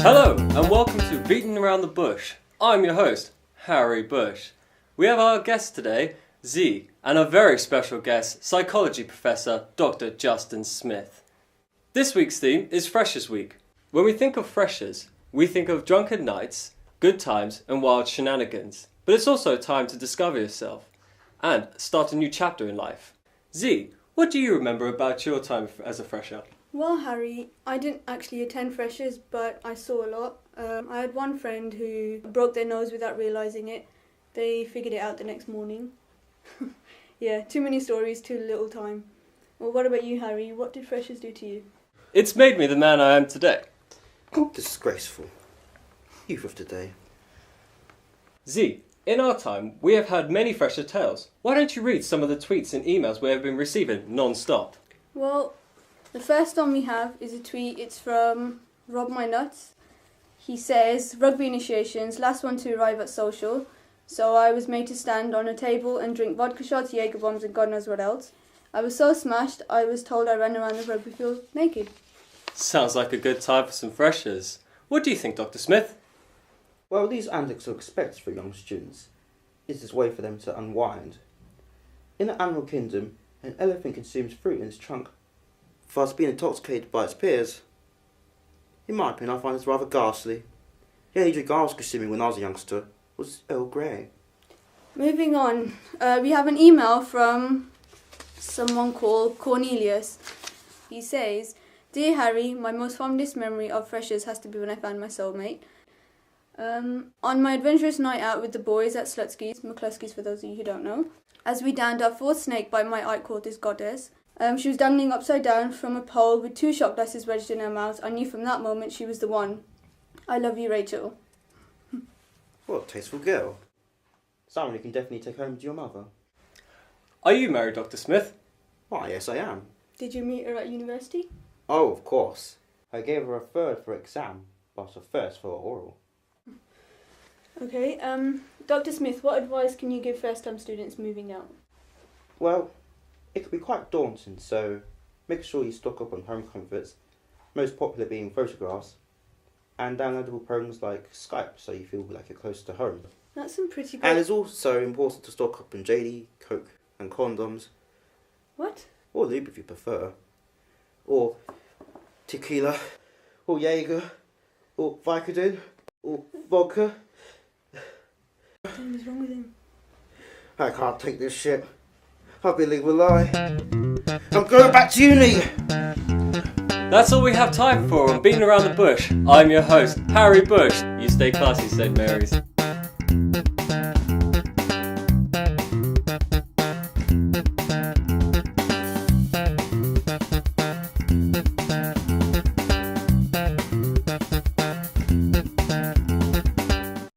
Hello and welcome to Beating Around the Bush. I'm your host, Harry Bush. We have our guest today, Z, and a very special guest, psychology professor Dr. Justin Smith. This week's theme is Freshers Week. When we think of freshers, we think of drunken nights, good times and wild shenanigans. But it's also a time to discover yourself and start a new chapter in life. Z, what do you remember about your time as a fresher? Well, Harry, I didn't actually attend freshers, but I saw a lot. I had one friend who broke their nose without realising it. They figured it out the next morning. Yeah, too many stories, too little time. Well, what about you, Harry? What did freshers do to you? It's made me the man I am today. Disgraceful. Youth of today. Z, in our time, we have had many fresher tales. Why don't you read some of the tweets and emails we have been receiving non-stop? Well, the first one we have is a tweet. It's from Rob My Nuts. He says, rugby initiations, last one to arrive at social. So I was made to stand on a table and drink vodka shots, Jaeger bombs and God knows what else. I was so smashed, I was told I ran around the rugby field naked. Sounds like a good time for some freshers. What do you think, Dr. Smith? Well, these antics are expected for young students. It's this way for them to unwind. In the animal kingdom, an elephant consumes fruit in its trunk, thus being intoxicated by its peers. In my opinion, I find this rather ghastly. The only drink I was consuming when I was a youngster was Earl Grey. Moving on, we have an email from someone called Cornelius. He says, Dear Harry, my most fondest memory of freshers has to be when I found my soulmate. On my adventurous night out with the boys at Slutski's, McCluskey's for those of you who don't know, as we downed our fourth snake by my aunt called this goddess. She was dangling upside down from a pole with 2 shot glasses wedged in her mouth. I knew from that moment she was the one. I love you, Rachel. What a tasteful girl. Someone you can definitely take home to your mother. Are you married, Dr. Smith? Why, yes I am. Did you meet her at university? Oh, of course. I gave her a 3rd for exam, but a 1st for oral. Okay, Dr. Smith, what advice can you give first-time students moving out? Well, it can be quite daunting, so make sure you stock up on home comforts, most popular being photographs, and downloadable programs like Skype so you feel like you're close to home. That's some pretty good... And it's also important to stock up on JD, Coke and condoms. What? Or lube if you prefer. Or tequila, or Jaeger, or Vicodin, or vodka. What is wrong with him? I can't take this shit. I've been living a lie. I'm going back to uni! That's all we have time for on Beating Around the Bush. I'm your host, Harry Bush. You stay classy, St. Mary's.